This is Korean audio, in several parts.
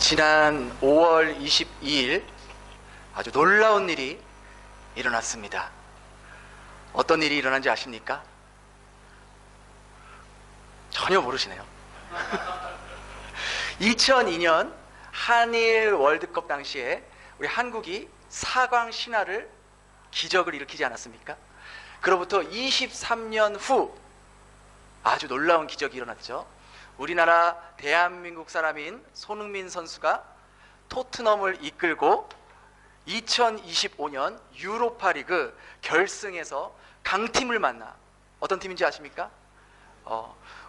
지난 5월 22일 아주 놀라운 일이 일어났습니다. 어떤 일이 일어난지 아십니까? 전혀 모르시네요. 2002년 한일 월드컵 당시에 우리 한국이 4강 신화를 기적을 일으키지 않았습니까? 그로부터 23년 후 아주 놀라운 기적이 일어났죠. 우리나라 대한민국 사람인 손흥민 선수가 토트넘을 이끌고 2025년 유로파리그 결승에서 강팀을 만나. 어떤 팀인지 아십니까?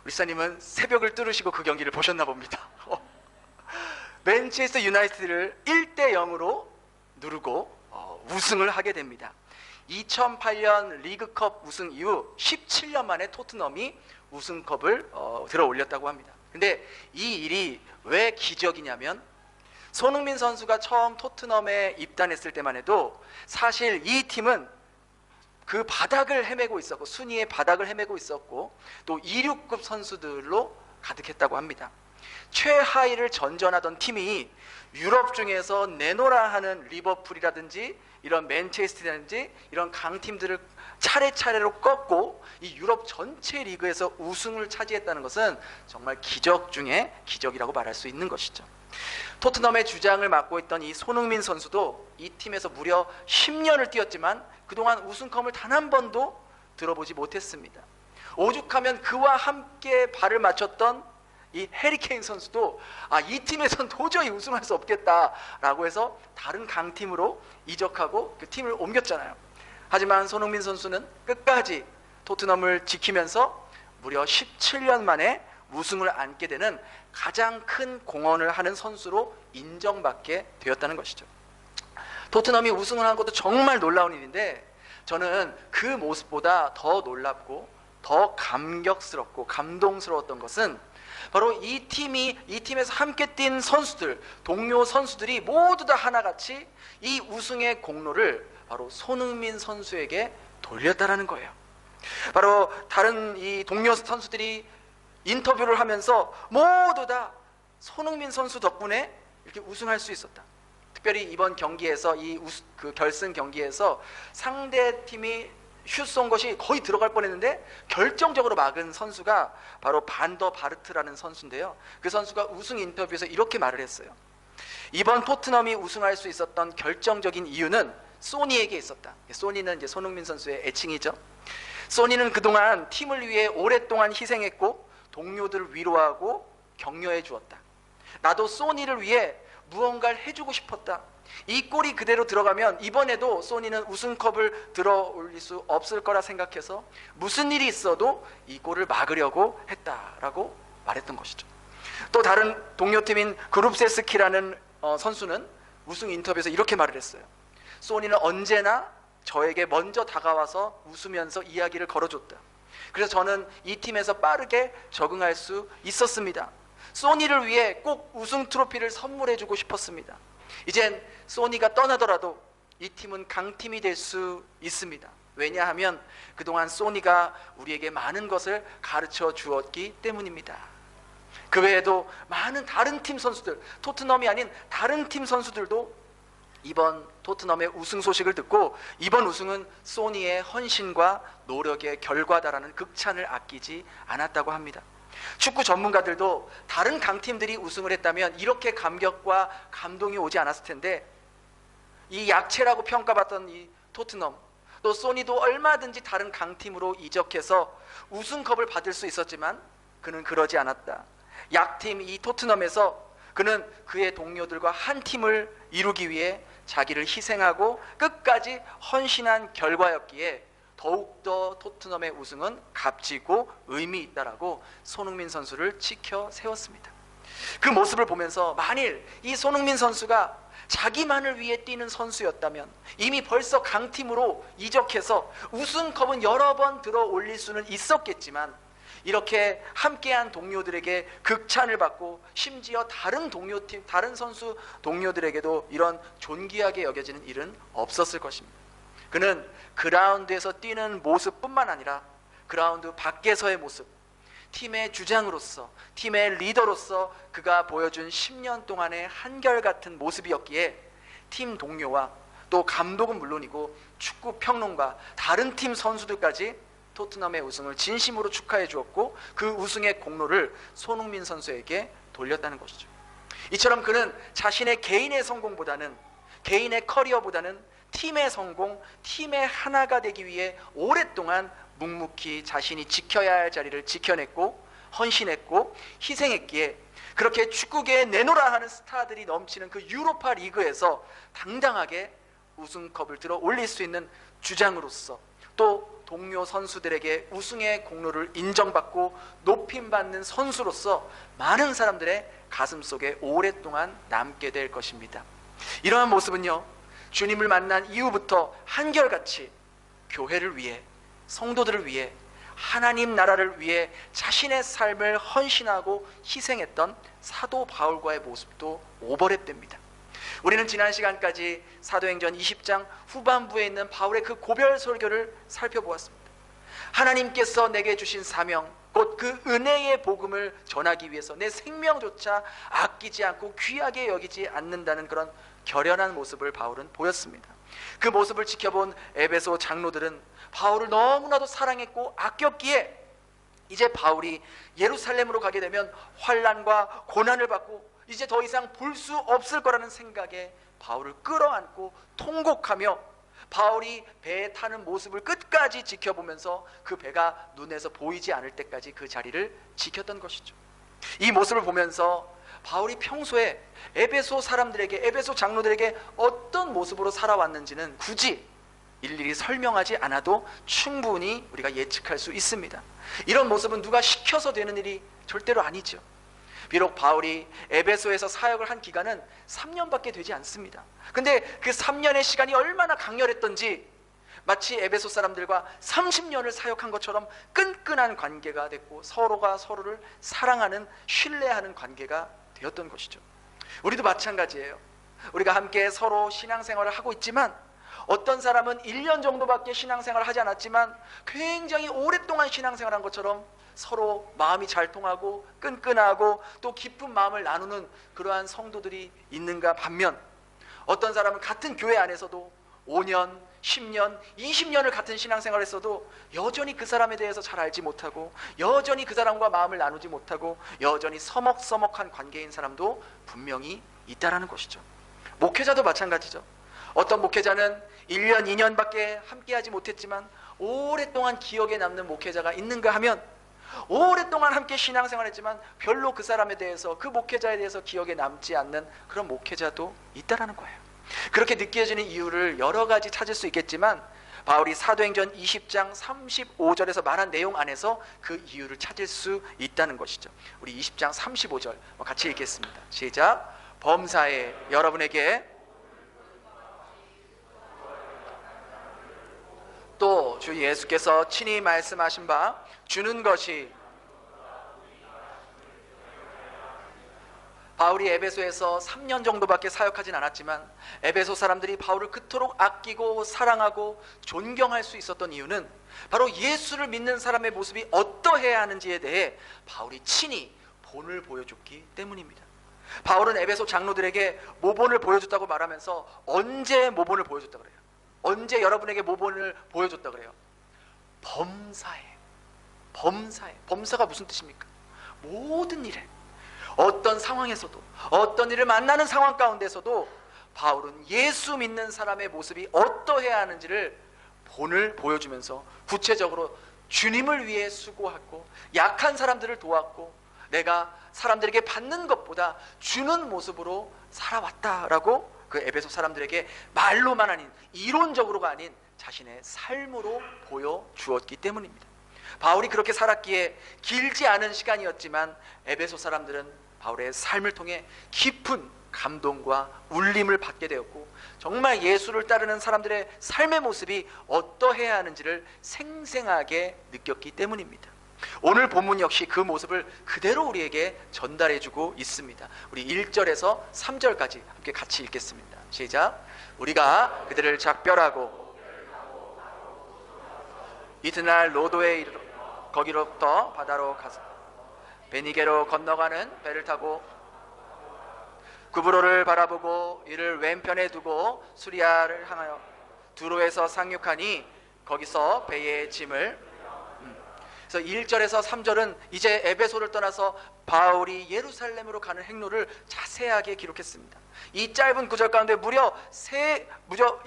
우리 사님은 새벽을 뚫으시고 그 경기를 보셨나 봅니다. 맨체스터 유나이티드를 1대0으로 누르고 우승을 하게 됩니다. 2008년 리그컵 우승 이후 17년 만에 토트넘이 우승컵을 들어 올렸다고 합니다. 근데 이 일이 왜 기적이냐면, 손흥민 선수가 처음 토트넘에 입단했을 때만 해도 사실 이 팀은 그 바닥을 헤매고 있었고, 순위의 바닥을 헤매고 있었고, 또 2류급 선수들로 가득했다고 합니다. 최하위를 전전하던 팀이 유럽 중에서 내노라 하는 리버풀이라든지 이런 맨체스터라든지 이런 강팀들을 차례차례로 꺾고 이 유럽 전체 리그에서 우승을 차지했다는 것은 정말 기적 중에 기적이라고 말할 수 있는 것이죠. 토트넘의 주장을 맡고 있던 이 손흥민 선수도 이 팀에서 무려 10년을 뛰었지만 그동안 우승컵을 단 한 번도 들어보지 못했습니다. 오죽하면 그와 함께 발을 맞췄던 이 해리케인 선수도 이 팀에선 도저히 우승할 수 없겠다라고 해서 다른 강팀으로 이적하고 그 팀을 옮겼잖아요. 하지만 손흥민 선수는 끝까지 토트넘을 지키면서 무려 17년 만에 우승을 안게 되는 가장 큰 공헌을 하는 선수로 인정받게 되었다는 것이죠. 토트넘이 우승을 한 것도 정말 놀라운 일인데, 저는 그 모습보다 더 놀랍고 더 감격스럽고 감동스러웠던 것은 바로 이 팀에서 함께 뛴 선수들, 동료 선수들이 모두 다 하나같이 이 우승의 공로를 바로 손흥민 선수에게 돌렸다라는 거예요. 바로 다른 이 동료 선수들이 인터뷰를 하면서 모두 다 손흥민 선수 덕분에 이렇게 우승할 수 있었다. 특별히 이번 경기에서 그 결승 경기에서 상대 팀이 슛 쏜 것이 거의 들어갈 뻔했는데 결정적으로 막은 선수가 바로 반더 바르트라는 선수인데요. 그 선수가 우승 인터뷰에서 이렇게 말을 했어요. 이번 토트넘이 우승할 수 있었던 결정적인 이유는 소니에게 있었다. 소니는 이제 손흥민 선수의 애칭이죠. 소니는 그동안 팀을 위해 오랫동안 희생했고 동료들을 위로하고 격려해 주었다. 나도 소니를 위해 무언가를 해주고 싶었다. 이 골이 그대로 들어가면 이번에도 소니는 우승컵을 들어 올릴 수 없을 거라 생각해서 무슨 일이 있어도 이 골을 막으려고 했다라고 말했던 것이죠. 또 다른 동료팀인 그룹세스키라는 선수는 우승 인터뷰에서 이렇게 말을 했어요. 소니는 언제나 저에게 먼저 다가와서 웃으면서 이야기를 걸어줬다. 그래서 저는 이 팀에서 빠르게 적응할 수 있었습니다. 소니를 위해 꼭 우승 트로피를 선물해주고 싶었습니다. 이젠 소니가 떠나더라도 이 팀은 강팀이 될 수 있습니다. 왜냐하면 그동안 소니가 우리에게 많은 것을 가르쳐 주었기 때문입니다. 그 외에도 많은 다른 팀 선수들, 토트넘이 아닌 다른 팀 선수들도 이번 토트넘의 우승 소식을 듣고 이번 우승은 소니의 헌신과 노력의 결과다라는 극찬을 아끼지 않았다고 합니다. 축구 전문가들도 다른 강팀들이 우승을 했다면 이렇게 감격과 감동이 오지 않았을 텐데, 이 약체라고 평가받던 이 토트넘, 또 소니도 얼마든지 다른 강팀으로 이적해서 우승컵을 받을 수 있었지만 그는 그러지 않았다. 약팀 이 토트넘에서 그는 그의 동료들과 한 팀을 이루기 위해 자기를 희생하고 끝까지 헌신한 결과였기에 더욱더 토트넘의 우승은 값지고 의미 있다라고 손흥민 선수를 지켜 세웠습니다. 그 모습을 보면서 만일 이 손흥민 선수가 자기만을 위해 뛰는 선수였다면 이미 벌써 강팀으로 이적해서 우승컵은 여러 번 들어 올릴 수는 있었겠지만, 이렇게 함께한 동료들에게 극찬을 받고 심지어 다른 동료팀, 다른 선수 동료들에게도 이런 존귀하게 여겨지는 일은 없었을 것입니다. 그는 그라운드에서 뛰는 모습뿐만 아니라 그라운드 밖에서의 모습, 팀의 주장으로서, 팀의 리더로서 그가 보여준 10년 동안의 한결같은 모습이었기에 팀 동료와 또 감독은 물론이고 축구 평론가, 다른 팀 선수들까지 토트넘의 우승을 진심으로 축하해 주었고 그 우승의 공로를 손흥민 선수에게 돌렸다는 것이죠. 이처럼 그는 자신의 개인의 성공보다는, 개인의 커리어보다는 팀의 성공, 팀의 하나가 되기 위해 오랫동안 묵묵히 자신이 지켜야 할 자리를 지켜냈고 헌신했고 희생했기에 그렇게 축구계에 내놓으라 하는 스타들이 넘치는 그 유로파 리그에서 당당하게 우승컵을 들어 올릴 수 있는 주장으로서, 또 동료 선수들에게 우승의 공로를 인정받고 높임받는 선수로서 많은 사람들의 가슴속에 오랫동안 남게 될 것입니다. 이러한 모습은요, 주님을 만난 이후부터 한결같이 교회를 위해, 성도들을 위해, 하나님 나라를 위해 자신의 삶을 헌신하고 희생했던 사도 바울과의 모습도 오버랩됩니다. 우리는 지난 시간까지 사도행전 20장 후반부에 있는 바울의 그 고별 설교를 살펴보았습니다. 하나님께서 내게 주신 사명, 곧 그 은혜의 복음을 전하기 위해서 내 생명조차 아끼지 않고 귀하게 여기지 않는다는 그런 결연한 모습을 바울은 보였습니다. 그 모습을 지켜본 에베소 장로들은 바울을 너무나도 사랑했고 아꼈기에 이제 바울이 예루살렘으로 가게 되면 환난과 고난을 받고 이제 더 이상 볼 수 없을 거라는 생각에 바울을 끌어안고 통곡하며 바울이 배에 타는 모습을 끝까지 지켜보면서 그 배가 눈에서 보이지 않을 때까지 그 자리를 지켰던 것이죠. 이 모습을 보면서 바울이 평소에 에베소 사람들에게, 에베소 장로들에게 어떤 모습으로 살아왔는지는 굳이 일일이 설명하지 않아도 충분히 우리가 예측할 수 있습니다. 이런 모습은 누가 시켜서 되는 일이 절대로 아니죠. 비록 바울이 에베소에서 사역을 한 기간은 3년밖에 되지 않습니다. 근데 그 3년의 시간이 얼마나 강렬했던지 마치 에베소 사람들과 30년을 사역한 것처럼 끈끈한 관계가 됐고 서로가 서로를 사랑하는, 신뢰하는 관계가 되었던 것이죠. 우리도 마찬가지예요. 우리가 함께 서로 신앙생활을 하고 있지만 어떤 사람은 1년 정도밖에 신앙생활을 하지 않았지만 굉장히 오랫동안 신앙생활한 것처럼 서로 마음이 잘 통하고 끈끈하고 또 깊은 마음을 나누는 그러한 성도들이 있는가 반면, 어떤 사람은 같은 교회 안에서도 5년, 10년, 20년을 같은 신앙생활을 했어도 여전히 그 사람에 대해서 잘 알지 못하고 여전히 그 사람과 마음을 나누지 못하고 여전히 서먹서먹한 관계인 사람도 분명히 있다라는 것이죠. 목회자도 마찬가지죠. 어떤 목회자는 1년, 2년밖에 함께하지 못했지만 오랫동안 기억에 남는 목회자가 있는가 하면 오랫동안 함께 신앙생활했지만 별로 그 사람에 대해서, 그 목회자에 대해서 기억에 남지 않는 그런 목회자도 있다라는 거예요. 그렇게 느껴지는 이유를 여러 가지 찾을 수 있겠지만 바울이 사도행전 20장 35절에서 말한 내용 안에서 그 이유를 찾을 수 있다는 것이죠. 우리 20장 35절 같이 읽겠습니다. 시작. 범사에 여러분에게 또 주 예수께서 친히 말씀하신 바 주는 것이, 바울이 에베소에서 3년 정도밖에 사역하진 않았지만 에베소 사람들이 바울을 그토록 아끼고 사랑하고 존경할 수 있었던 이유는 바로 예수를 믿는 사람의 모습이 어떠해야 하는지에 대해 바울이 친히 본을 보여줬기 때문입니다. 바울은 에베소 장로들에게 모본을 보여줬다고 말하면서 언제 모본을 보여줬다고 그래요? 언제 여러분에게 모본을 보여줬다고 그래요? 범사에. 범사가 무슨 뜻입니까? 모든 일에, 어떤 상황에서도, 어떤 일을 만나는 상황 가운데서도 바울은 예수 믿는 사람의 모습이 어떠해야 하는지를 본을 보여주면서 구체적으로 주님을 위해 수고하고 약한 사람들을 도왔고 내가 사람들에게 받는 것보다 주는 모습으로 살아왔다라고 그 에베소 사람들에게 말로만 아닌, 이론적으로가 아닌 자신의 삶으로 보여주었기 때문입니다. 바울이 그렇게 살았기에 길지 않은 시간이었지만 에베소 사람들은 바울의 삶을 통해 깊은 감동과 울림을 받게 되었고 정말 예수를 따르는 사람들의 삶의 모습이 어떠해야 하는지를 생생하게 느꼈기 때문입니다. 오늘 본문 역시 그 모습을 그대로 우리에게 전달해주고 있습니다. 우리 1절에서 3절까지 함께 같이 읽겠습니다. 시작. 우리가 그들을 작별하고 이튿날 로도에 이르러 거기로부터 바다로 가서 베니게로 건너가는 배를 타고 구브로를 바라보고 이를 왼편에 두고 수리아를 향하여 두로에서 상륙하니 거기서 배의 짐을 그래서 1절에서 3절은 이제 에베소를 떠나서 바울이 예루살렘으로 가는 행로를 자세하게 기록했습니다. 이 짧은 구절 가운데 무려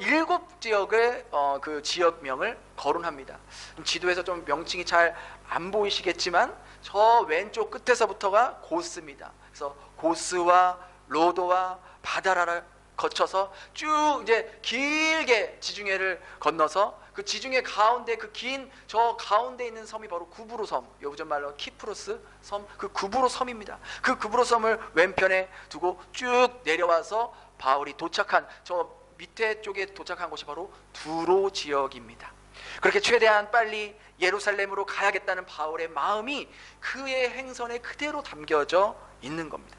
7지역의 그 지역명을 거론합니다. 지도에서 좀 명칭이 잘 안 보이시겠지만 저 왼쪽 끝에서부터가 고스입니다. 그래서 고스와 로도와 바다라를 거쳐서 쭉 이제 길게 지중해를 건너서 그 지중해 가운데 그 긴 저 가운데 있는 섬이 바로 구브로 섬, 요즘 말로 키프로스 섬, 그 구브로 섬입니다. 그 구브로 섬을 왼편에 두고 쭉 내려와서 바울이 도착한 저 밑에 쪽에 도착한 곳이 바로 두로 지역입니다. 그렇게 최대한 빨리 예루살렘으로 가야겠다는 바울의 마음이 그의 행선에 그대로 담겨져 있는 겁니다.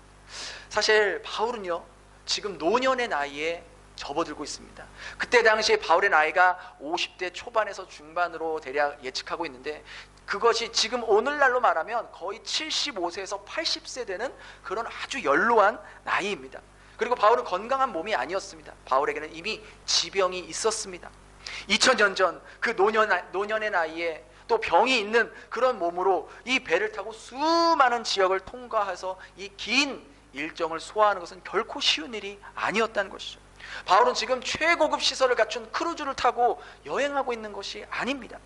사실 바울은요, 지금 노년의 나이에 접어들고 있습니다. 그때 당시에 바울의 나이가 50대 초반에서 중반으로 대략 예측하고 있는데, 그것이 지금 오늘날로 말하면 거의 75세에서 80세 되는 그런 아주 연로한 나이입니다. 그리고 바울은 건강한 몸이 아니었습니다. 바울에게는 이미 지병이 있었습니다. 2000년 전 그 노년의 나이에 또 병이 있는 그런 몸으로 이 배를 타고 수많은 지역을 통과해서 이 긴 일정을 소화하는 것은 결코 쉬운 일이 아니었다는 것이죠. 바울은 지금 최고급 시설을 갖춘 크루즈를 타고 여행하고 있는 것이 아닙니다.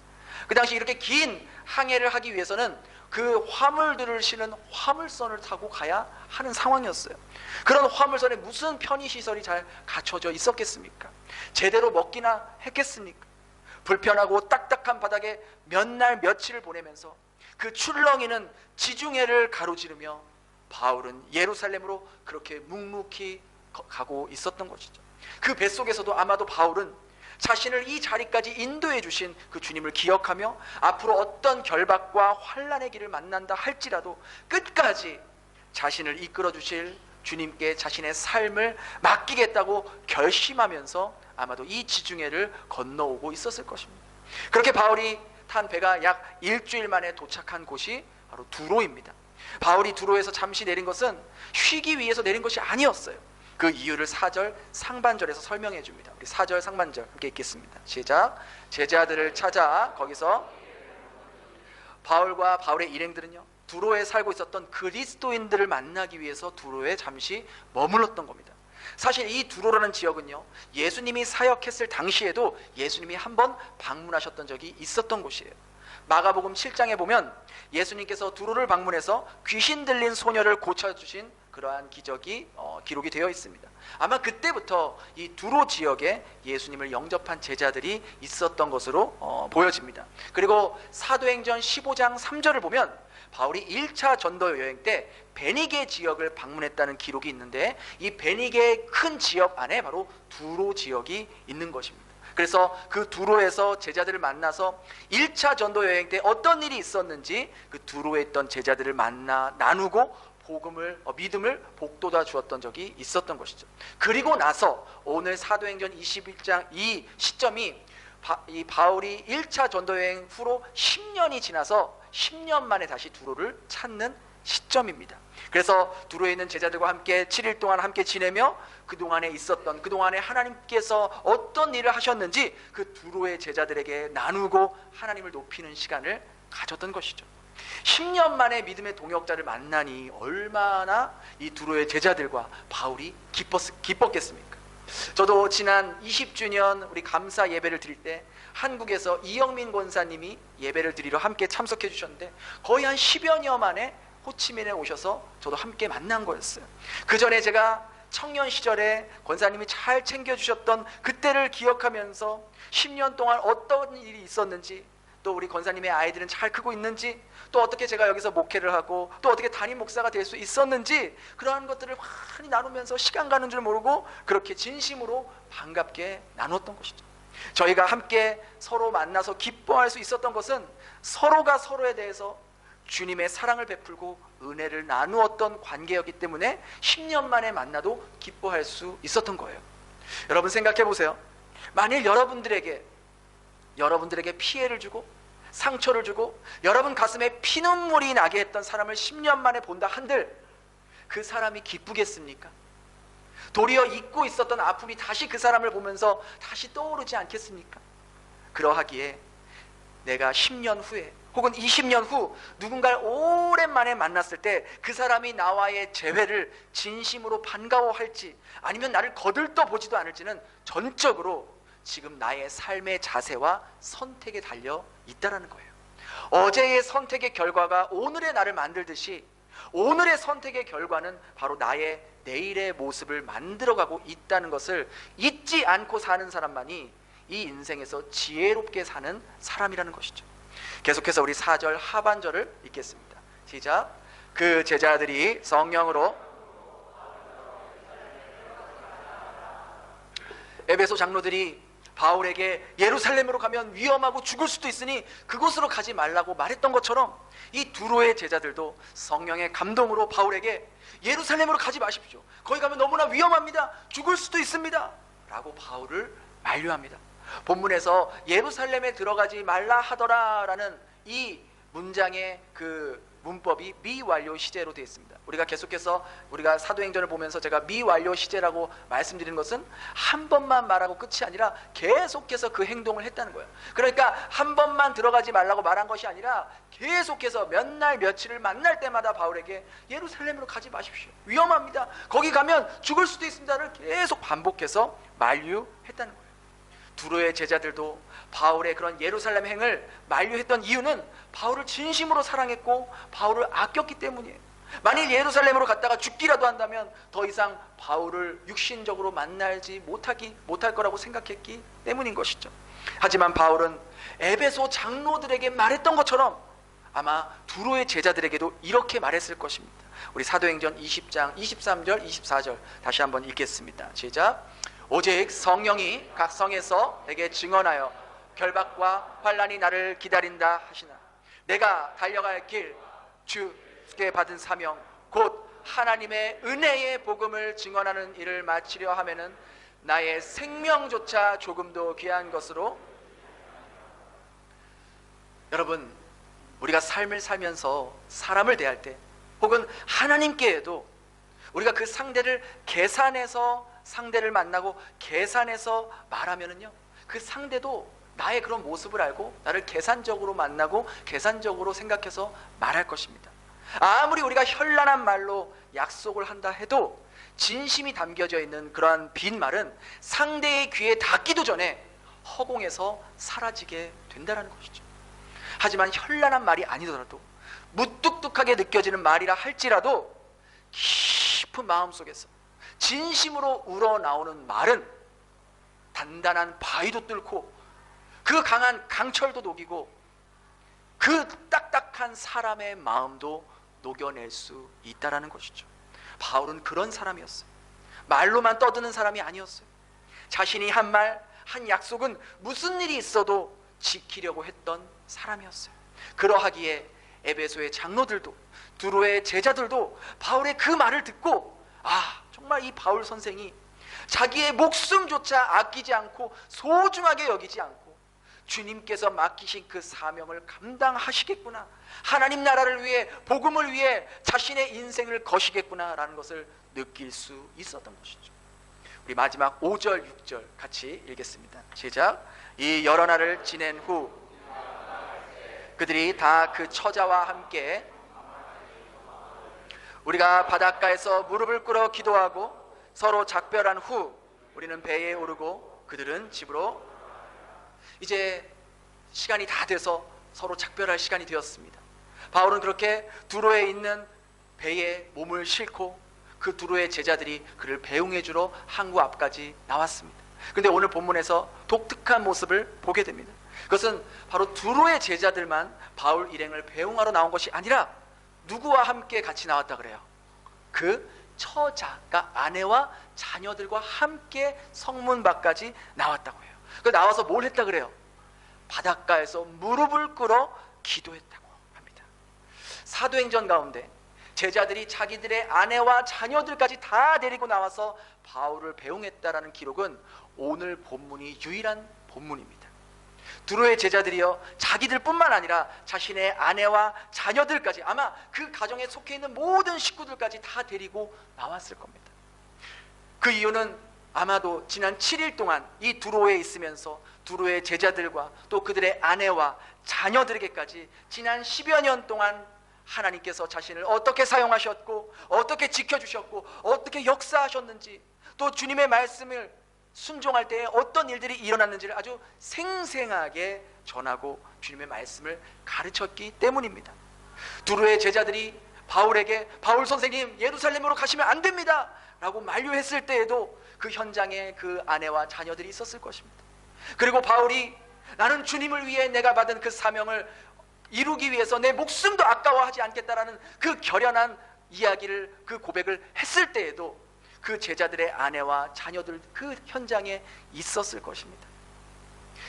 그 당시 이렇게 긴 항해를 하기 위해서는 그 화물들을 실은 화물선을 타고 가야 하는 상황이었어요. 그런 화물선에 무슨 편의시설이 잘 갖춰져 있었겠습니까? 제대로 먹기나 했겠습니까? 불편하고 딱딱한 바닥에 몇 날 며칠을 보내면서 그 출렁이는 지중해를 가로지르며 바울은 예루살렘으로 그렇게 묵묵히 가고 있었던 것이죠. 그 뱃속에서도 아마도 바울은 자신을 이 자리까지 인도해 주신 그 주님을 기억하며 앞으로 어떤 결박과 환난의 길을 만난다 할지라도 끝까지 자신을 이끌어 주실 주님께 자신의 삶을 맡기겠다고 결심하면서 아마도 이 지중해를 건너오고 있었을 것입니다. 그렇게 바울이 탄 배가 약 일주일 만에 도착한 곳이 바로 두로입니다. 바울이 두로에서 잠시 내린 것은 쉬기 위해서 내린 것이 아니었어요. 그 이유를 4절 상반절에서 설명해 줍니다. 우리 4절 상반절 함께 읽겠습니다. 시작. 제자들을 찾아 거기서 바울과 바울의 일행들은요, 두로에 살고 있었던 그리스도인들을 만나기 위해서 두로에 잠시 머물렀던 겁니다. 사실 이 두로라는 지역은요, 예수님이 사역했을 당시에도 예수님이 한번 방문하셨던 적이 있었던 곳이에요. 마가복음 7장에 보면 예수님께서 두로를 방문해서 귀신 들린 소녀를 고쳐주신 그러한 기적이 기록이 되어 있습니다. 아마 그때부터 이 두로 지역에 예수님을 영접한 제자들이 있었던 것으로 보여집니다. 그리고 사도행전 15장 3절을 보면 바울이 1차 전도 여행 때 베니게 지역을 방문했다는 기록이 있는데, 이 베니게의 큰 지역 안에 바로 두로 지역이 있는 것입니다. 그래서 그 두로에서 제자들을 만나서 1차 전도 여행 때 어떤 일이 있었는지 그 두로에 있던 제자들을 만나 나누고 믿음을 복돋아 주었던 적이 있었던 것이죠. 그리고 나서 오늘 사도행전 21장 이 시점이 이 바울이 1차 전도 여행 후로 10년이 지나서 10년 만에 다시 두로를 찾는 시점입니다. 그래서 두로에 있는 제자들과 함께 7일 동안 함께 지내며 그동안에 하나님께서 어떤 일을 하셨는지 그 두로의 제자들에게 나누고 하나님을 높이는 시간을 가졌던 것이죠. 10년 만에 믿음의 동역자를 만나니 얼마나 이 두로의 제자들과 바울이 기뻤겠습니까? 저도 지난 20주년 우리 감사 예배를 드릴 때 한국에서 이영민 권사님이 예배를 드리러 함께 참석해 주셨는데, 거의 한 10여 년 만에 호치민에 오셔서 저도 함께 만난 거였어요. 그 전에 제가 청년 시절에 권사님이 잘 챙겨주셨던 그때를 기억하면서 10년 동안 어떤 일이 있었는지, 또 우리 권사님의 아이들은 잘 크고 있는지, 또 어떻게 제가 여기서 목회를 하고 또 어떻게 담임 목사가 될 수 있었는지, 그러한 것들을 많이 나누면서 시간 가는 줄 모르고 그렇게 진심으로 반갑게 나눴던 것이죠. 저희가 함께 서로 만나서 기뻐할 수 있었던 것은 서로가 서로에 대해서 주님의 사랑을 베풀고 은혜를 나누었던 관계였기 때문에 10년 만에 만나도 기뻐할 수 있었던 거예요. 여러분 생각해 보세요. 만일 여러분들에게 피해를 주고 상처를 주고 여러분 가슴에 피눈물이 나게 했던 사람을 10년 만에 본다 한들 그 사람이 기쁘겠습니까? 도리어 잊고 있었던 아픔이 다시 그 사람을 보면서 다시 떠오르지 않겠습니까? 그러하기에 내가 10년 후에 혹은 20년 후 누군가를 오랜만에 만났을 때 그 사람이 나와의 재회를 진심으로 반가워할지 아니면 나를 거들떠 보지도 않을지는 전적으로 지금 나의 삶의 자세와 선택에 달려 있다는 거예요. 어제의 선택의 결과가 오늘의 나를 만들듯이 오늘의 선택의 결과는 바로 나의 내일의 모습을 만들어가고 있다는 것을 잊지 않고 사는 사람만이 이 인생에서 지혜롭게 사는 사람이라는 것이죠. 계속해서 우리 4절 하반절을 읽겠습니다. 시작. 그 제자들이 성령으로 에베소 장로들이 바울에게 예루살렘으로 가면 위험하고 죽을 수도 있으니 그곳으로 가지 말라고 말했던 것처럼 이 두로의 제자들도 성령의 감동으로 바울에게 예루살렘으로 가지 마십시오. 거기 가면 너무나 위험합니다. 죽을 수도 있습니다. 라고 바울을 만류합니다. 본문에서 예루살렘에 들어가지 말라 하더라 라는 이 문장의 그 문법이 미완료 시제로 되어 있습니다. 우리가 계속해서 우리가 사도행전을 보면서 제가 미완료 시제라고 말씀드리는 것은 한 번만 말하고 끝이 아니라 계속해서 그 행동을 했다는 거예요. 그러니까 한 번만 들어가지 말라고 말한 것이 아니라 계속해서 몇 날 며칠을 만날 때마다 바울에게 예루살렘으로 가지 마십시오. 위험합니다. 거기 가면 죽을 수도 있습니다를 계속 반복해서 만류했다는 거예요. 두로의 제자들도 바울의 그런 예루살렘 행을 만류했던 이유는 바울을 진심으로 사랑했고 바울을 아꼈기 때문이에요. 만일 예루살렘으로 갔다가 죽기라도 한다면 더 이상 바울을 육신적으로 만나지 못할 거라고 생각했기 때문인 것이죠. 하지만 바울은 에베소 장로들에게 말했던 것처럼 아마 두로의 제자들에게도 이렇게 말했을 것입니다. 우리 사도행전 20장 23절 24절 다시 한번 읽겠습니다. 시작. 오직 성령이 각 성에서 내게 증언하여 결박과 환난이 나를 기다린다 하시나 내가 달려갈 길 주께 받은 사명 곧 하나님의 은혜의 복음을 증언하는 일을 마치려 하면은 나의 생명조차 조금도 귀한 것으로. 여러분, 우리가 삶을 살면서 사람을 대할 때 혹은 하나님께에도 우리가 그 상대를 계산해서 상대를 만나고 계산해서 말하면은요 그 상대도 나의 그런 모습을 알고 나를 계산적으로 만나고 계산적으로 생각해서 말할 것입니다. 아무리 우리가 현란한 말로 약속을 한다 해도 진심이 담겨져 있는 그러한 빈말은 상대의 귀에 닿기도 전에 허공에서 사라지게 된다는 것이죠. 하지만 현란한 말이 아니더라도 무뚝뚝하게 느껴지는 말이라 할지라도 깊은 마음속에서 진심으로 우러나오는 말은 단단한 바위도 뚫고 그 강한 강철도 녹이고 그 딱딱한 사람의 마음도 녹여낼 수 있다는 것이죠. 바울은 그런 사람이었어요. 말로만 떠드는 사람이 아니었어요. 자신이 한 말, 한 약속은 무슨 일이 있어도 지키려고 했던 사람이었어요. 그러하기에 에베소의 장로들도 두로의 제자들도 바울의 그 말을 듣고 정말 이 바울 선생이 자기의 목숨조차 아끼지 않고 소중하게 여기지 않고 주님께서 맡기신 그 사명을 감당하시겠구나, 하나님 나라를 위해 복음을 위해 자신의 인생을 거시겠구나 라는 것을 느낄 수 있었던 것이죠. 우리 마지막 5절 6절 같이 읽겠습니다. 시작. 이 여러 날을 지낸 후 그들이 다 그 처자와 함께 우리가 바닷가에서 무릎을 꿇어 기도하고 서로 작별한 후 우리는 배에 오르고 그들은 집으로. 이제 시간이 다 돼서 서로 작별할 시간이 되었습니다. 바울은 그렇게 두로에 있는 배에 몸을 싣고 그 두로의 제자들이 그를 배웅해 주러 항구 앞까지 나왔습니다. 그런데 오늘 본문에서 독특한 모습을 보게 됩니다. 그것은 바로 두로의 제자들만 바울 일행을 배웅하러 나온 것이 아니라 누구와 함께 같이 나왔다 그래요? 그 처자가 아내와 자녀들과 함께 성문 밖까지 나왔다고 해요. 그 나와서 뭘 했다 그래요? 바닷가에서 무릎을 꿇어 기도했다고 합니다. 사도행전 가운데 제자들이 자기들의 아내와 자녀들까지 다 데리고 나와서 바울을 배웅했다라는 기록은 오늘 본문이 유일한 본문입니다. 두로의 제자들이요, 자기들뿐만 아니라 자신의 아내와 자녀들까지, 아마 그 가정에 속해 있는 모든 식구들까지 다 데리고 나왔을 겁니다. 그 이유는 아마도 지난 7일 동안 이 두로에 있으면서 두로의 제자들과 또 그들의 아내와 자녀들에게까지 지난 10여 년 동안 하나님께서 자신을 어떻게 사용하셨고 어떻게 지켜주셨고 어떻게 역사하셨는지, 또 주님의 말씀을 순종할 때에 어떤 일들이 일어났는지를 아주 생생하게 전하고 주님의 말씀을 가르쳤기 때문입니다. 두로의 제자들이 바울에게 바울 선생님 예루살렘으로 가시면 안 됩니다 라고 만류했을 때에도 그 현장에 그 아내와 자녀들이 있었을 것입니다. 그리고 바울이 나는 주님을 위해 내가 받은 그 사명을 이루기 위해서 내 목숨도 아까워하지 않겠다라는 그 결연한 이야기를, 그 고백을 했을 때에도 그 제자들의 아내와 자녀들 그 현장에 있었을 것입니다.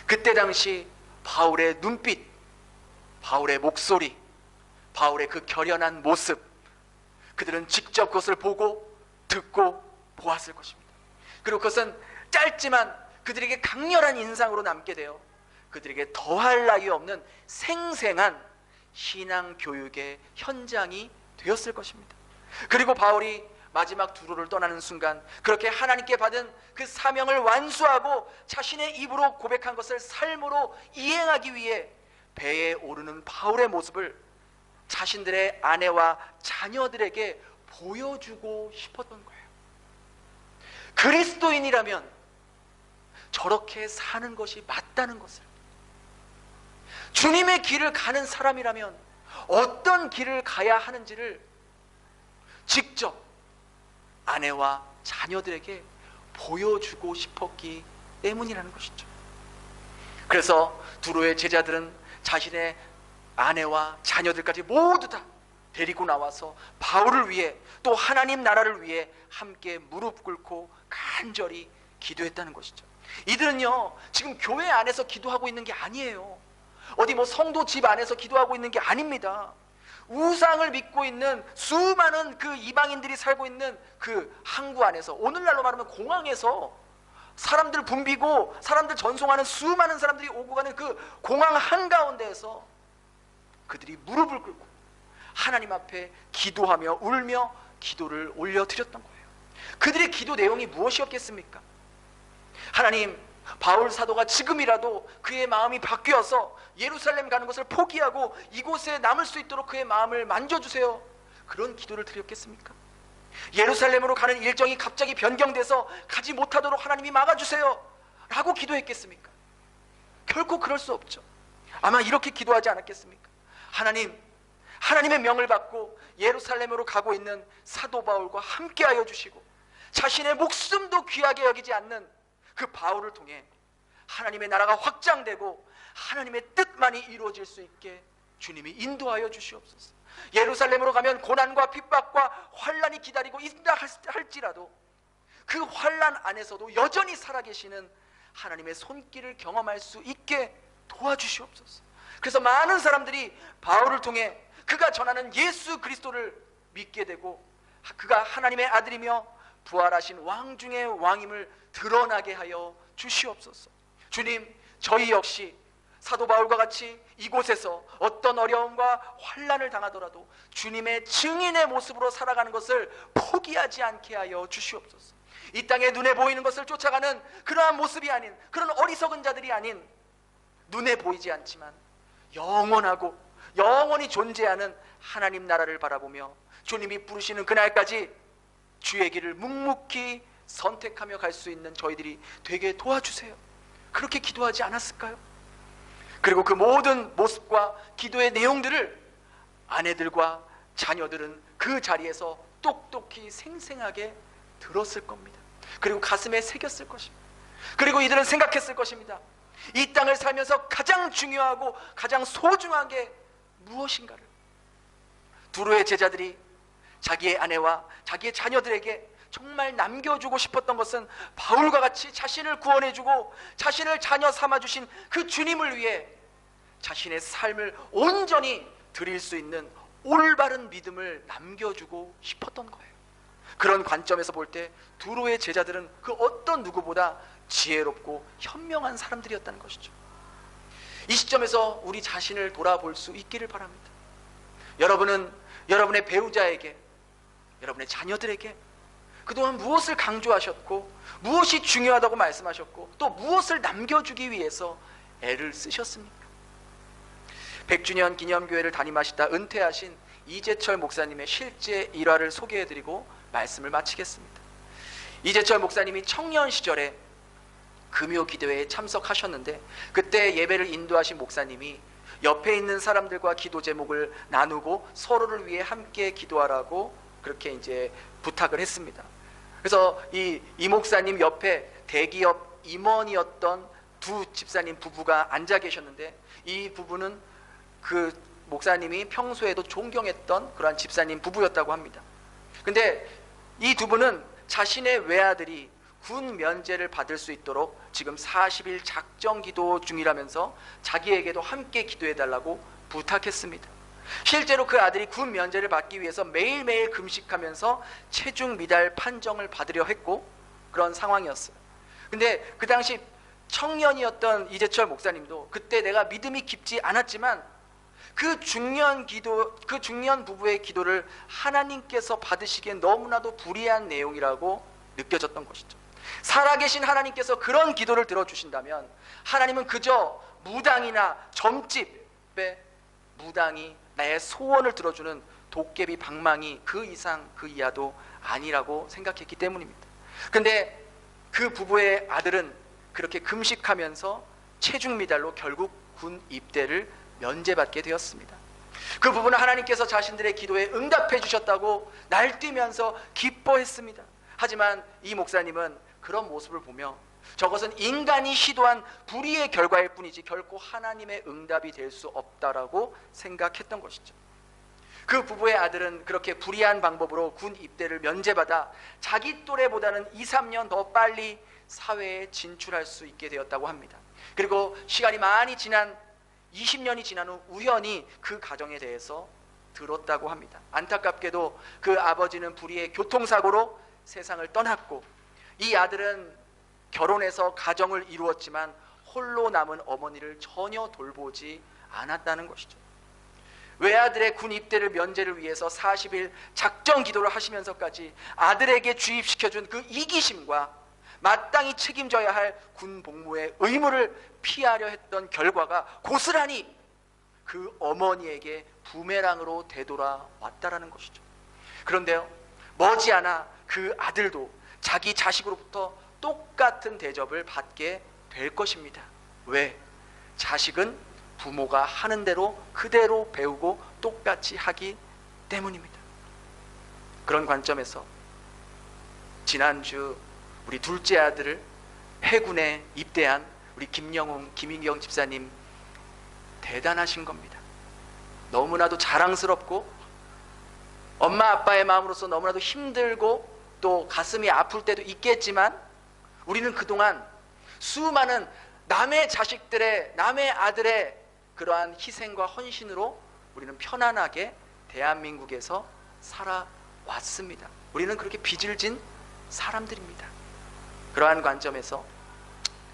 그때 당시 바울의 눈빛, 바울의 목소리, 바울의 그 결연한 모습, 그들은 직접 그것을 보고 듣고 보았을 것입니다. 그리고 그것은 짧지만 그들에게 강렬한 인상으로 남게 되어 그들에게 더할 나위 없는 생생한 신앙 교육의 현장이 되었을 것입니다. 그리고 바울이 마지막 두로를 떠나는 순간 그렇게 하나님께 받은 그 사명을 완수하고 자신의 입으로 고백한 것을 삶으로 이행하기 위해 배에 오르는 바울의 모습을 자신들의 아내와 자녀들에게 보여주고 싶었던 거예요. 그리스도인이라면 저렇게 사는 것이 맞다는 것을, 주님의 길을 가는 사람이라면 어떤 길을 가야 하는지를 직접 아내와 자녀들에게 보여주고 싶었기 때문이라는 것이죠. 그래서 두로의 제자들은 자신의 아내와 자녀들까지 모두 다 데리고 나와서 바울을 위해 또 하나님 나라를 위해 함께 무릎 꿇고 간절히 기도했다는 것이죠. 이들은요 지금 교회 안에서 기도하고 있는 게 아니에요. 어디 뭐 성도 집 안에서 기도하고 있는 게 아닙니다. 우상을 믿고 있는 수많은 그 이방인들이 살고 있는 그 항구 안에서, 오늘날로 말하면 공항에서 사람들 붐비고 사람들 전송하는 수많은 사람들이 오고 가는 그 공항 한가운데에서 그들이 무릎을 꿇고 하나님 앞에 기도하며 울며 기도를 올려드렸던 거예요. 그들의 기도 내용이 무엇이었겠습니까? 하나님, 바울 사도가 지금이라도 그의 마음이 바뀌어서 예루살렘 가는 것을 포기하고 이곳에 남을 수 있도록 그의 마음을 만져주세요. 그런 기도를 드렸겠습니까? 예루살렘으로 가는 일정이 갑자기 변경돼서 가지 못하도록 하나님이 막아주세요 라고 기도했겠습니까? 결코 그럴 수 없죠. 아마 이렇게 기도하지 않았겠습니까? 하나님, 하나님의 명을 받고 예루살렘으로 가고 있는 사도 바울과 함께하여 주시고 자신의 목숨도 귀하게 여기지 않는 그 바울을 통해 하나님의 나라가 확장되고 하나님의 뜻만이 이루어질 수 있게 주님이 인도하여 주시옵소서. 예루살렘으로 가면 고난과 핍박과 환난이 기다리고 있다 할지라도 그 환난 안에서도 여전히 살아계시는 하나님의 손길을 경험할 수 있게 도와주시옵소서. 그래서 많은 사람들이 바울을 통해 그가 전하는 예수 그리스도를 믿게 되고 그가 하나님의 아들이며 부활하신 왕 중의 왕임을 드러나게 하여 주시옵소서. 주님, 저희 역시 사도 바울과 같이 이곳에서 어떤 어려움과 환난을 당하더라도 주님의 증인의 모습으로 살아가는 것을 포기하지 않게 하여 주시옵소서. 이 땅에 눈에 보이는 것을 쫓아가는 그러한 모습이 아닌, 그런 어리석은 자들이 아닌, 눈에 보이지 않지만 영원하고 영원히 존재하는 하나님 나라를 바라보며 주님이 부르시는 그날까지 주의 길을 묵묵히 선택하며 갈 수 있는 저희들이 되게 도와주세요. 그렇게 기도하지 않았을까요? 그리고 그 모든 모습과 기도의 내용들을 아내들과 자녀들은 그 자리에서 똑똑히 생생하게 들었을 겁니다. 그리고 가슴에 새겼을 것입니다. 그리고 이들은 생각했을 것입니다. 이 땅을 살면서 가장 중요하고 가장 소중한 게 무엇인가를. 두로의 제자들이 자기의 아내와 자기의 자녀들에게 정말 남겨주고 싶었던 것은 바울과 같이 자신을 구원해주고 자신을 자녀 삼아주신 그 주님을 위해 자신의 삶을 온전히 드릴 수 있는 올바른 믿음을 남겨주고 싶었던 거예요. 그런 관점에서 볼 때 두로의 제자들은 그 어떤 누구보다 지혜롭고 현명한 사람들이었다는 것이죠. 이 시점에서 우리 자신을 돌아볼 수 있기를 바랍니다. 여러분은 여러분의 배우자에게, 여러분의 자녀들에게 그동안 무엇을 강조하셨고, 무엇이 중요하다고 말씀하셨고, 또 무엇을 남겨주기 위해서 애를 쓰셨습니까? 100주년 기념교회를 담임하시다 은퇴하신 이재철 목사님의 실제 일화를 소개해드리고 말씀을 마치겠습니다. 이재철 목사님이 청년 시절에 금요 기도회에 참석하셨는데, 그때 예배를 인도하신 목사님이 옆에 있는 사람들과 기도 제목을 나누고 서로를 위해 함께 기도하라고 그렇게 이제 부탁을 했습니다. 그래서 이 목사님 옆에 대기업 임원이었던 두 집사님 부부가 앉아 계셨는데, 이 부부는 그 목사님이 평소에도 존경했던 그러한 집사님 부부였다고 합니다. 근데 이 두 분은 자신의 외아들이 군 면제를 받을 수 있도록 지금 40일 작정 기도 중이라면서 자기에게도 함께 기도해달라고 부탁했습니다. 실제로 그 아들이 군 면제를 받기 위해서 매일매일 금식하면서 체중 미달 판정을 받으려 했고, 그런 상황이었어요. 근데 그 당시 청년이었던 이재철 목사님도 그때 내가 믿음이 깊지 않았지만 그 중년 부부의 기도를 하나님께서 받으시기엔 너무나도 불의한 내용이라고 느껴졌던 것이죠. 살아계신 하나님께서 그런 기도를 들어주신다면 하나님은 그저 무당이나 점집의 무당이 나의 소원을 들어주는 도깨비 방망이 그 이상 그 이하도 아니라고 생각했기 때문입니다. 근데 그 부부의 아들은 그렇게 금식하면서 체중 미달로 결국 군 입대를 면제받게 되었습니다. 그 부부는 하나님께서 자신들의 기도에 응답해 주셨다고 날뛰면서 기뻐했습니다. 하지만 이 목사님은 그런 모습을 보며 저것은 인간이 시도한 불의의 결과일 뿐이지 결코 하나님의 응답이 될 수 없다라고 생각했던 것이죠. 그 부부의 아들은 그렇게 불의한 방법으로 군 입대를 면제받아 자기 또래보다는 2, 3년 더 빨리 사회에 진출할 수 있게 되었다고 합니다. 그리고 시간이 많이 지난 20년이 지난 후 우연히 그 가정에 대해서 들었다고 합니다. 안타깝게도 그 아버지는 불의의 교통사고로 세상을 떠났고, 이 아들은 결혼해서 가정을 이루었지만 홀로 남은 어머니를 전혀 돌보지 않았다는 것이죠. 외아들의 군 입대를 면제를 위해서 40일 작정 기도를 하시면서까지 아들에게 주입시켜준 그 이기심과 마땅히 책임져야 할 군 복무의 의무를 피하려 했던 결과가 고스란히 그 어머니에게 부메랑으로 되돌아왔다라는 것이죠. 그런데요, 머지않아 그 아들도 자기 자식으로부터 똑같은 대접을 받게 될 것입니다. 왜? 자식은 부모가 하는 대로 그대로 배우고 똑같이 하기 때문입니다. 그런 관점에서 지난주 우리 둘째 아들을 해군에 입대한 우리 김인경 집사님 대단하신 겁니다. 너무나도 자랑스럽고 엄마 아빠의 마음으로서 너무나도 힘들고 또 가슴이 아플 때도 있겠지만, 우리는 그동안 수많은 남의 자식들의, 남의 아들의 그러한 희생과 헌신으로 우리는 편안하게 대한민국에서 살아왔습니다. 우리는 그렇게 빚을 진 사람들입니다. 그러한 관점에서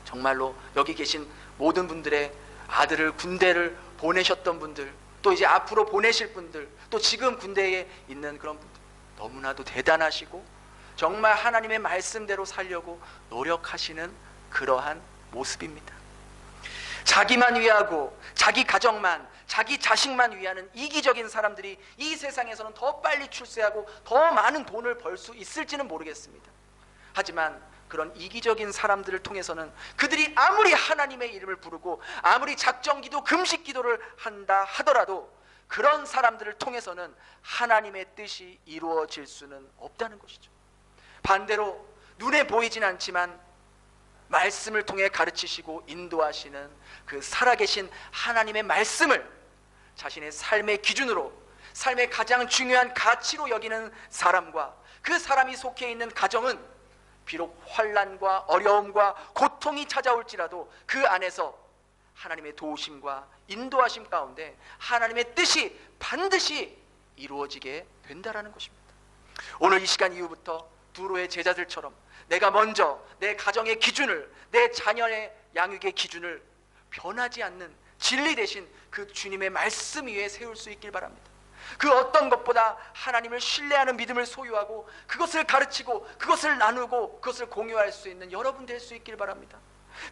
정말로 여기 계신 모든 분들의 아들을 군대를 보내셨던 분들, 또 이제 앞으로 보내실 분들, 또 지금 군대에 있는 그런 분들, 너무나도 대단하시고 정말 하나님의 말씀대로 살려고 노력하시는 그러한 모습입니다. 자기만 위하고 자기 가정만, 자기 자식만 위하는 이기적인 사람들이 이 세상에서는 더 빨리 출세하고 더 많은 돈을 벌 수 있을지는 모르겠습니다. 하지만 그런 이기적인 사람들을 통해서는 그들이 아무리 하나님의 이름을 부르고 아무리 작정기도 금식기도를 한다 하더라도 그런 사람들을 통해서는 하나님의 뜻이 이루어질 수는 없다는 것이죠. 반대로 눈에 보이진 않지만 말씀을 통해 가르치시고 인도하시는 그 살아계신 하나님의 말씀을 자신의 삶의 기준으로, 삶의 가장 중요한 가치로 여기는 사람과 그 사람이 속해 있는 가정은 비록 환난과 어려움과 고통이 찾아올지라도 그 안에서 하나님의 도우심과 인도하심 가운데 하나님의 뜻이 반드시 이루어지게 된다라는 것입니다. 오늘 이 시간 이후부터 두로의 제자들처럼 내가 먼저 내 가정의 기준을, 내 자녀의 양육의 기준을 변하지 않는 진리 대신 그 주님의 말씀 위에 세울 수 있길 바랍니다. 그 어떤 것보다 하나님을 신뢰하는 믿음을 소유하고 그것을 가르치고 그것을 나누고 그것을 공유할 수 있는 여러분 될 수 있길 바랍니다.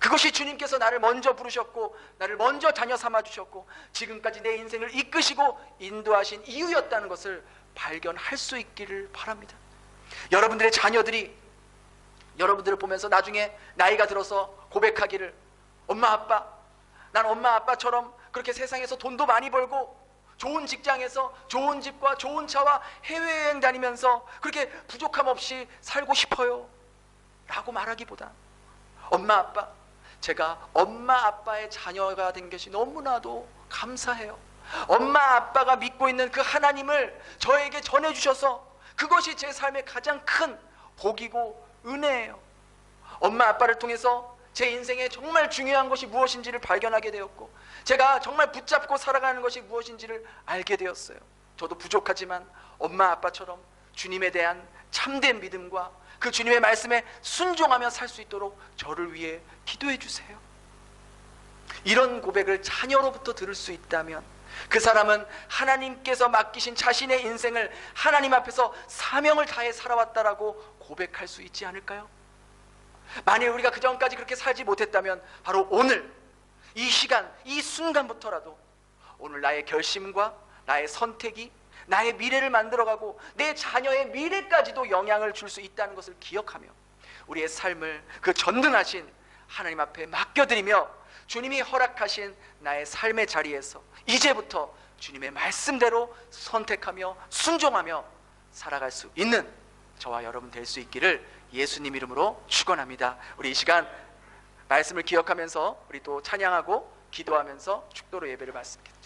그것이 주님께서 나를 먼저 부르셨고 나를 먼저 자녀 삼아 주셨고 지금까지 내 인생을 이끄시고 인도하신 이유였다는 것을 발견할 수 있기를 바랍니다. 여러분들의 자녀들이 여러분들을 보면서 나중에 나이가 들어서 고백하기를, 엄마 아빠, 난 엄마 아빠처럼 그렇게 세상에서 돈도 많이 벌고 좋은 직장에서 좋은 집과 좋은 차와 해외여행 다니면서 그렇게 부족함 없이 살고 싶어요 라고 말하기보다, 엄마 아빠, 제가 엄마 아빠의 자녀가 된 것이 너무나도 감사해요. 엄마 아빠가 믿고 있는 그 하나님을 저에게 전해주셔서 그것이 제 삶의 가장 큰 복이고 은혜예요. 엄마 아빠를 통해서 제 인생에 정말 중요한 것이 무엇인지를 발견하게 되었고 제가 정말 붙잡고 살아가는 것이 무엇인지를 알게 되었어요. 저도 부족하지만 엄마 아빠처럼 주님에 대한 참된 믿음과 그 주님의 말씀에 순종하며 살 수 있도록 저를 위해 기도해 주세요. 이런 고백을 자녀로부터 들을 수 있다면 그 사람은 하나님께서 맡기신 자신의 인생을 하나님 앞에서 사명을 다해 살아왔다라고 고백할 수 있지 않을까요? 만일 우리가 그 전까지 그렇게 살지 못했다면 바로 오늘 이 시간, 이 순간부터라도 오늘 나의 결심과 나의 선택이 나의 미래를 만들어가고 내 자녀의 미래까지도 영향을 줄 수 있다는 것을 기억하며 우리의 삶을 그 전능하신 하나님 앞에 맡겨드리며 주님이 허락하신 나의 삶의 자리에서 이제부터 주님의 말씀대로 선택하며 순종하며 살아갈 수 있는 저와 여러분 될 수 있기를 예수님 이름으로 축원합니다. 우리 이 시간 말씀을 기억하면서 우리 또 찬양하고 기도하면서 축도로 예배를 받습니다.